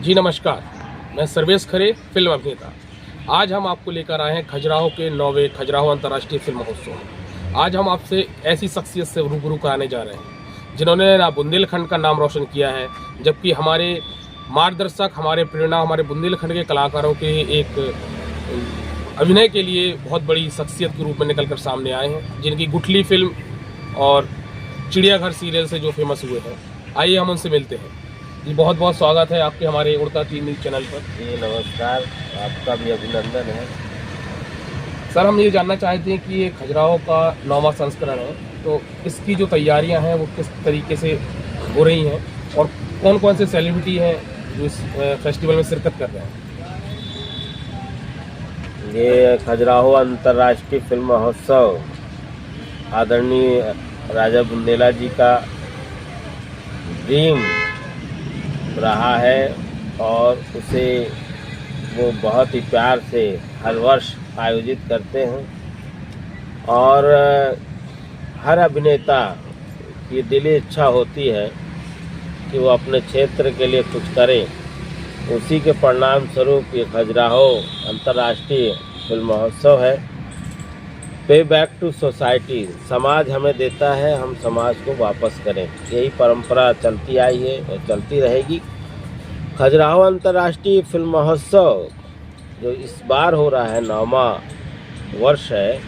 जी नमस्कार, मैं सर्वेश खरे, फिल्म अभिनेता। आज हम आपको लेकर आए हैं खजुराहो के 9वें खजुराहो अंतर्राष्ट्रीय फिल्म महोत्सव में। आज हम आपसे ऐसी शख्सियत से रूबरू कराने जा रहे हैं जिन्होंने ना बुंदेलखंड का नाम रोशन किया है, जबकि हमारे मार्गदर्शक, हमारे प्रेरणा, हमारे बुंदेलखंड के कलाकारों के एक अभिनय के लिए बहुत बड़ी शख्सियत के रूप में निकलकर सामने आए हैं, जिनकी गुठली फिल्म और चिड़ियाघर सीरियल से जो फेमस हुए हैं। आइए हम उनसे मिलते हैं। जी बहुत बहुत स्वागत है आपके हमारे उड़ता तीर न्यूज़ चैनल पर। जी नमस्कार, आपका भी अभिनंदन है। सर, हम ये जानना चाहते हैं कि ये खजुराहो का 9वां संस्करण है, तो इसकी जो तैयारियां हैं वो किस तरीके से हो रही हैं और कौन कौन से सेलिब्रिटी हैं जो इस फेस्टिवल में शिरकत कर रहे हैं? ये खजुराहो अंतर्राष्ट्रीय फिल्म महोत्सव आदरणीय राजा बुंदेला जी का ड्रीम रहा है और उसे वो बहुत ही प्यार से हर वर्ष आयोजित करते हैं और हर अभिनेता की दिली इच्छा होती है कि वो अपने क्षेत्र के लिए कुछ करे। उसी के परिणाम स्वरूप ये खजुराहो अंतर्राष्ट्रीय फिल्म महोत्सव है। पे बैक टू सोसाइटी, समाज हमें देता है, हम समाज को वापस करें, यही परंपरा चलती आई है और चलती रहेगी। खजुराहो अंतर्राष्ट्रीय फिल्म महोत्सव जो इस बार हो रहा है, 9वां वर्ष है,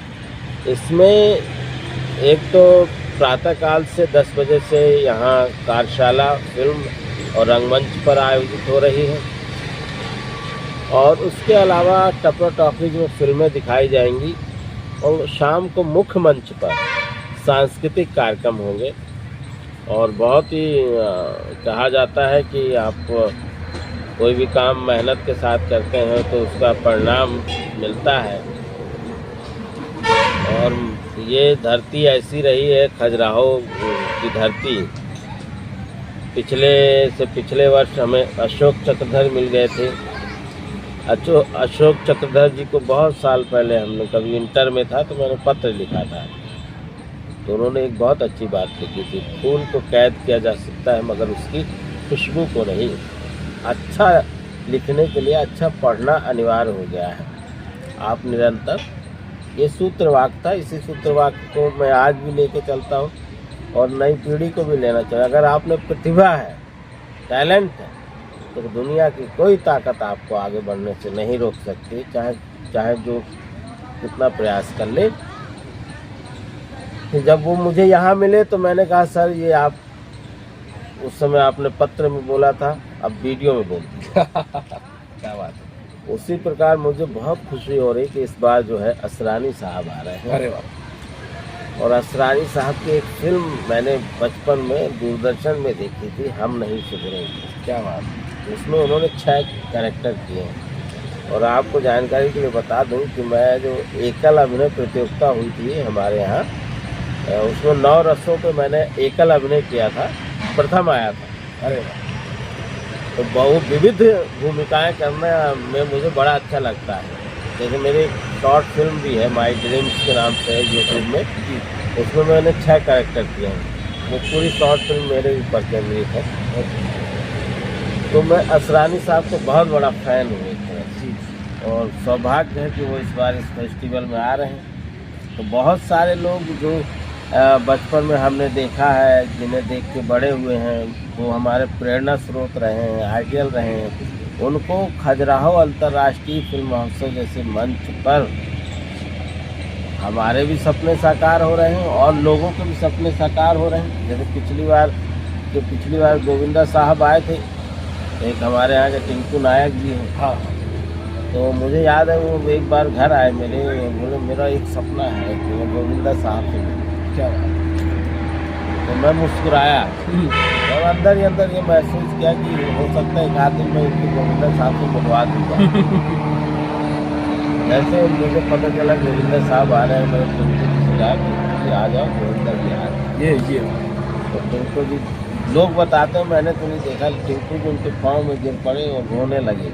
इसमें एक तो प्रातःकाल से 10 बजे से यहाँ कार्यशाला फिल्म और रंगमंच पर आयोजित हो रही है और उसके अलावा टपरा टॉकीज में फिल्में दिखाई जाएंगी और शाम को मुख्य मंच पर सांस्कृतिक कार्यक्रम होंगे। और बहुत ही कहा जाता है कि आप कोई भी काम मेहनत के साथ करते हैं तो उसका परिणाम मिलता है और ये धरती ऐसी रही है, खजुराहो की धरती। पिछले वर्ष हमें अशोक चक्रधर मिल गए थे। अशोक चक्रधर जी को बहुत साल पहले हमने, कभी इंटर में था तो मैंने पत्र लिखा था, तो उन्होंने एक बहुत अच्छी बात लिखी थी, फूल को कैद किया जा सकता है मगर उसकी खुशबू को नहीं। अच्छा लिखने के लिए अच्छा पढ़ना अनिवार्य हो गया है। आप निरंतर, ये सूत्र वाक्य था, इसी सूत्र वाक्य को मैं आज भी लेके चलता हूँ और नई पीढ़ी को भी लेना चाहिए। अगर आप में प्रतिभा है, टैलेंट है, तो दुनिया की कोई ताकत आपको आगे बढ़ने से नहीं रोक सकती, चाहे जो कितना प्रयास कर ले। तो जब वो मुझे यहाँ मिले तो मैंने कहा, सर ये आप उस समय आपने पत्र में बोला था, अब वीडियो में बोल दिया। क्या बात है। उसी प्रकार मुझे बहुत खुशी हो रही कि इस बार जो है असरानी साहब आ रहे हैं। अरे वाह। और असरानी साहब की एक फिल्म मैंने बचपन में दूरदर्शन में देखी थी, हम नहीं सुधरेंगे। क्या बात है। उसमें उन्होंने 6 कैरेक्टर किए हैं। और आपको जानकारी के लिए बता दूं कि मैं जो एकल अभिनय प्रतियोगिता हुई थी हमारे यहाँ, उसमें 9 रसों पे मैंने एकल अभिनय किया था, प्रथम आया था। अरे वाह। तो बहुत विविध भूमिकाएं करने में मुझे बड़ा अच्छा लगता है। जैसे मेरी शॉर्ट फिल्म भी है, माई ड्रीम्स के नाम से है यूट्यूब में, उसमें मैंने 6 कैरेक्टर किए हैं। वो पूरी शॉर्ट फिल्म मेरे ऊपर केंद्रित है। तो मैं असरानी साहब को बहुत बड़ा फ़ैन हुए थे और सौभाग्य है कि वो इस बार इस फेस्टिवल में आ रहे हैं। तो बहुत सारे लोग जो बचपन में हमने देखा है, जिन्हें देख के बड़े हुए हैं, वो हमारे प्रेरणा स्रोत रहे हैं, आइडियल रहे हैं, उनको खजुराहो अंतर्राष्ट्रीय फिल्म महोत्सव जैसे मंच पर हमारे भी सपने साकार हो रहे हैं और लोगों के भी सपने साकार हो रहे हैं। जैसे पिछली बार गोविंदा साहब आए थे, एक हमारे यहाँ के टिंकू नायक जी हैं। हाँ। तो मुझे याद है वो एक बार घर आए मेरे, बोले मेरा एक सपना है कि मैं गोविंदा साहब से मिलूं। क्या बात। तो मैं मुस्कुराया और अंदर ही अंदर ये महसूस किया कि हो सकता है एक आध दिन में इनकी गोविंदा साहब से मिलवा दूँगा। जैसे मुझे पता चला गोविंदा साहब आ रहे हैं, मैं टिंकू जी से जाकर आ जाओ, गोविंदा जी आ रहे हैं। ये तो टिंकू जी, लोग बताते हैं, मैंने तो नहीं देखा, टिंकू जी उनके पाँव में गिर पड़े और रोने लगे,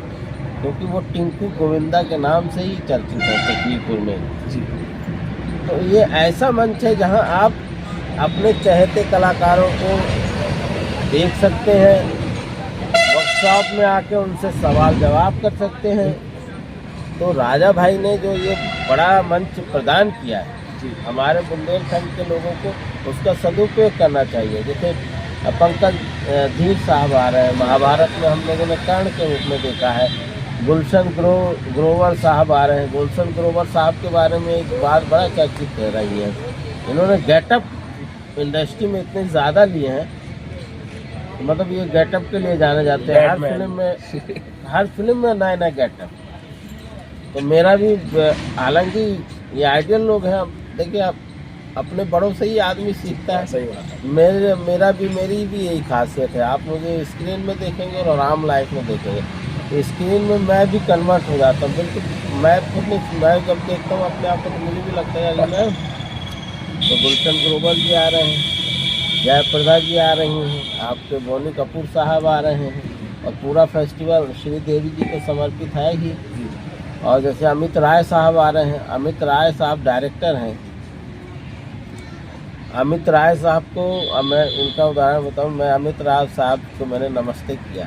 क्योंकि वो टिंकू गोविंदा के नाम से ही चर्चित है तकलीफपुर में जी। तो ये ऐसा मंच है जहां आप अपने चहेते कलाकारों को देख सकते हैं, वक्त वर्कशॉप में आके उनसे सवाल जवाब कर सकते हैं। तो राजा भाई ने जो ये बड़ा मंच प्रदान किया है हमारे बुंदेलखंड के लोगों को, उसका सदुपयोग करना चाहिए। जैसे पंकज धीर साहब आ रहे हैं, महाभारत में हम लोगों ने कर्ण के रूप में देखा है। गुलशन ग्रोवर साहब आ रहे हैं। गुलशन ग्रोवर साहब के बारे में एक बात बड़ा चर्चित रह रही है, इन्होंने गेटअप इंडस्ट्री में इतने ज़्यादा लिए हैं, मतलब ये गेटअप के लिए जाने जाते हैं। हर फिल्म में नए नए गेटअप। तो मेरा भी, हालांकि ये आइडियल लोग हैं, देखिए आप अपने बड़ों से ही आदमी सीखता है। सही बात है। मेरी भी यही खासियत है। आप मुझे स्क्रीन में देखेंगे और आम लाइफ में देखेंगे, स्क्रीन में मैं भी कन्वर्ट हो जाता हूँ बिल्कुल। मैं जब देखता हूँ अपने आप को, तो मुझे भी लगता है यार मैं। तो गुलशन ग्रोवर जी आ रहे हैं, जयप्रदा जी आ रही हैं, आपके बोनी कपूर साहब आ रहे हैं, और पूरा फेस्टिवल श्री देवी जी को समर्पित है ही। और जैसे अमित राय साहब आ रहे हैं, अमित राय साहब डायरेक्टर हैं। अमित राय साहब को, मैं उनका उदाहरण बताऊं, मैं अमित राय साहब को मैंने नमस्ते किया,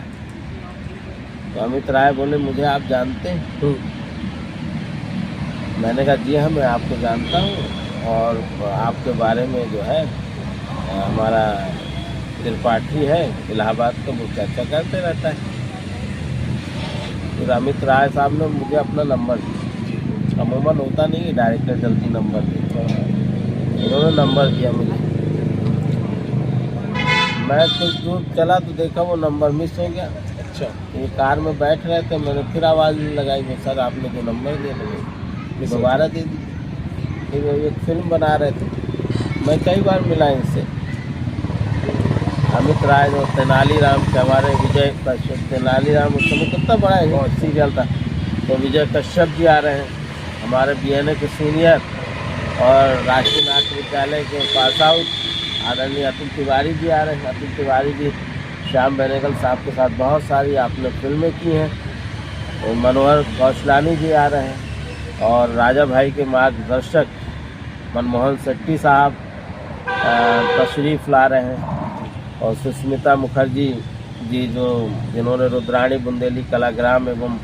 तो अमित राय बोले मुझे आप जानते हैं? मैंने कहा जी हाँ, मैं आपको जानता हूँ, और आपके बारे में जो है हमारा त्रिपाठी है इलाहाबाद का, वो चर्चा करते रहता है। फिर अमित राय साहब ने मुझे अपना नंबर दिया। अमूमन होता नहीं है डायरेक्टर जल्दी नंबर देता, उन्होंने नंबर दिया मुझे। मैं कुछ दूर चला तो देखा वो नंबर मिस हो गया। अच्छा। ये कार में बैठ रहे थे, मैंने फिर आवाज़ लगाई, वो सर आपने जो नंबर दिया मुझे दोबारा दे दी। फिर वो एक फिल्म बना रहे थे, मैं कई बार मिला इनसे। अमित राय जो तेनालीराम के हमारे विजय कश्यप, तेनालीराम उस समय कितना बड़ा है सीरियल था, तो विजय कश्यप जी आ रहे हैं, हमारे BNA के सीनियर और राष्ट्रीय नाट्य विद्यालय के पास आउट आदरणीय अतुल तिवारी जी आ रहे हैं। अतुल तिवारी जी श्याम बेनेगल साहब के साथ बहुत सारी आपने फिल्में की हैं। और मनोहर कौशलानी जी आ रहे हैं, और राजा भाई के मार्गदर्शक मनमोहन शेट्टी साहब तशरीफ़ ला रहे हैं, और सुष्मिता मुखर्जी जी जिन्होंने रुद्राणी बुंदेली कलाग्राम एवं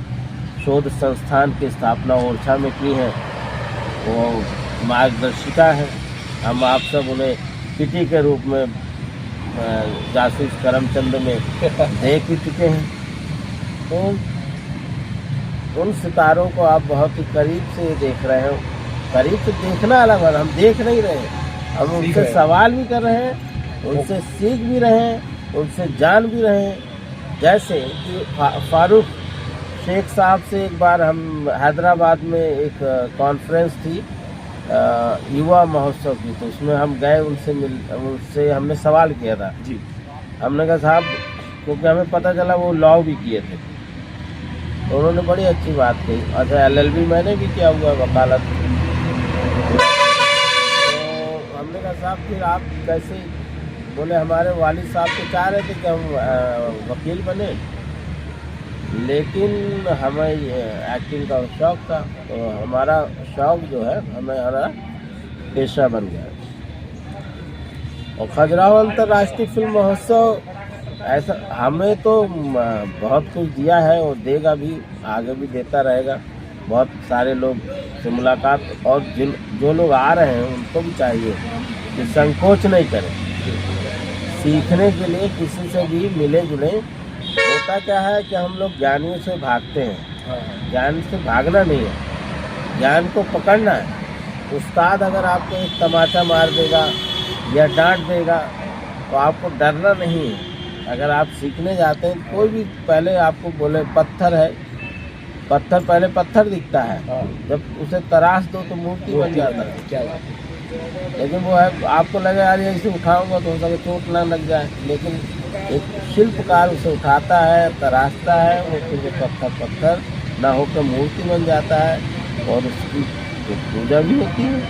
शोध संस्थान की स्थापना ओरछा में की है, वो मार्गदर्शिका है। हम आप सब उन्हें किटी के रूप में जासूस करमचंद में देख ही चुके हैं। तो उन सितारों को आप बहुत ही करीब से देख रहे हो। करीब से देखना अलग है, हम देख नहीं रहे, हम उनसे सवाल भी कर रहे हैं, उनसे सीख भी रहे हैं, उनसे जान भी रहे हैं। जैसे कि फारूक शेख साहब से एक बार हम हैदराबाद में एक कॉन्फ्रेंस थी युवा महोत्सव की, तो उसमें हम गए, उनसे हमने सवाल किया था जी। हमने कहा साहब, क्योंकि हमें पता चला वो लॉ भी किए थे, तो उन्होंने बड़ी अच्छी बात कही। अच्छा, LLB मैंने भी किया हुआ वकालत। तो हमने कहा साहब फिर आप कैसे? बोले हमारे वालिद साहब तो चाह रहे थे कि हम वकील बने, लेकिन हमें एक्टिंग का शौक़ था, तो हमारा शौक़ जो है हमारा पेशा बन गया। और खजुराहो अंतर्राष्ट्रीय फिल्म महोत्सव ऐसा हमें तो बहुत कुछ दिया है और देगा भी, आगे भी देता रहेगा। बहुत सारे लोग से मुलाकात, और जो लोग आ रहे हैं उनको भी चाहिए कि संकोच नहीं करें सीखने के लिए, किसी से भी मिले जुले। होता क्या है कि हम लोग ज्ञानियों से भागते हैं, ज्ञान से भागना नहीं है, ज्ञान को पकड़ना है। उस्ताद अगर आपको एक तमाचा मार देगा या डांट देगा तो आपको डरना नहीं है। अगर आप सीखने जाते हैं, कोई भी पहले आपको बोले पत्थर है, पत्थर पहले पत्थर दिखता है, जब उसे तराश दो तो मूर्ति बन जाता है। क्या बात है। लेकिन वो है, आपको लगे यार इसे उठाऊंगा तो हो सके चोट ना लग जाए, लेकिन एक शिल्पकार उसे उठाता है, तराशता है, वो फिर पत्थर ना होकर मूर्ति बन जाता है, और उसकी पूजा भी होती है।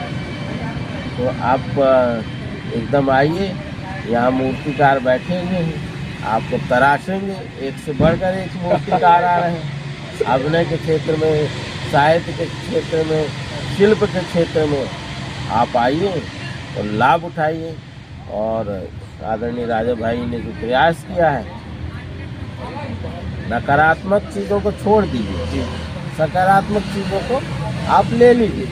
तो आप एकदम आइए, यहाँ मूर्तिकार बैठे हुए हैं, आपको तराशेंगे। एक से बढ़कर एक मूर्तिकार आ रहे हैं, अभिनय के क्षेत्र में, साहित्य के क्षेत्र में, शिल्प के क्षेत्र में। आप आइए और लाभ उठाइए। और आदरणीय राजा भाई ने जो प्रयास किया है नकारात्मक चीज़ों को छोड़ दीजिए, जी सकारात्मक चीज़ों को आप ले लीजिए।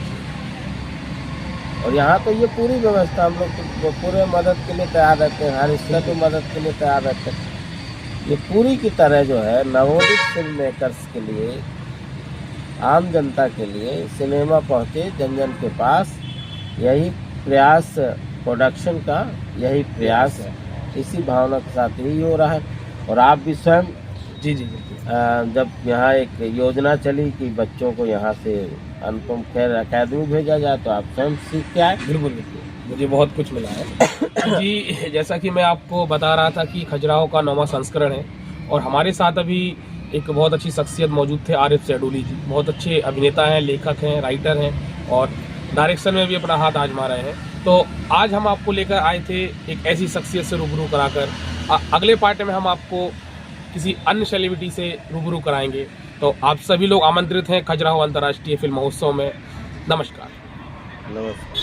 और यहाँ तो ये पूरी व्यवस्था हम लोग तो पूरे मदद के लिए तैयार रहते हैं, हर स्तर पे मदद के लिए तैयार रहते हैं। ये पूरी की तरह जो है नवोदित फिल्म मेकर्स के लिए, आम जनता के लिए सिनेमा पहुँचे जन जन के पास, यही प्रयास प्रोडक्शन का, यही प्रयास है। इसी भावना के साथ यही हो रहा है। और आप भी स्वयं जी जी जी जब यहाँ एक योजना चली कि बच्चों को यहाँ से अनुपम खेर अकेडमी भेजा जाए, तो आप स्वयं सीख के आए। बिल्कुल बिल्कुल, मुझे बहुत कुछ मिला है जी। जैसा कि मैं आपको बता रहा था कि खजुराहो का 9वां संस्करण है, और हमारे साथ अभी एक बहुत अच्छी शख्सियत मौजूद थे, आरिफ सैडोली जी। बहुत अच्छे अभिनेता हैं, लेखक हैं, राइटर हैं, और डायरेक्शन में भी अपना हाथ आजमा रहे हैं। तो आज हम आपको लेकर आए थे एक ऐसी शख्सियत से रूबरू कराकर। अगले पार्ट में हम आपको किसी अन्य सेलिब्रिटी से रूबरू कराएंगे। तो आप सभी लोग आमंत्रित हैं खजुराहो अंतर्राष्ट्रीय फिल्म महोत्सव में। नमस्कार। नमस्कार।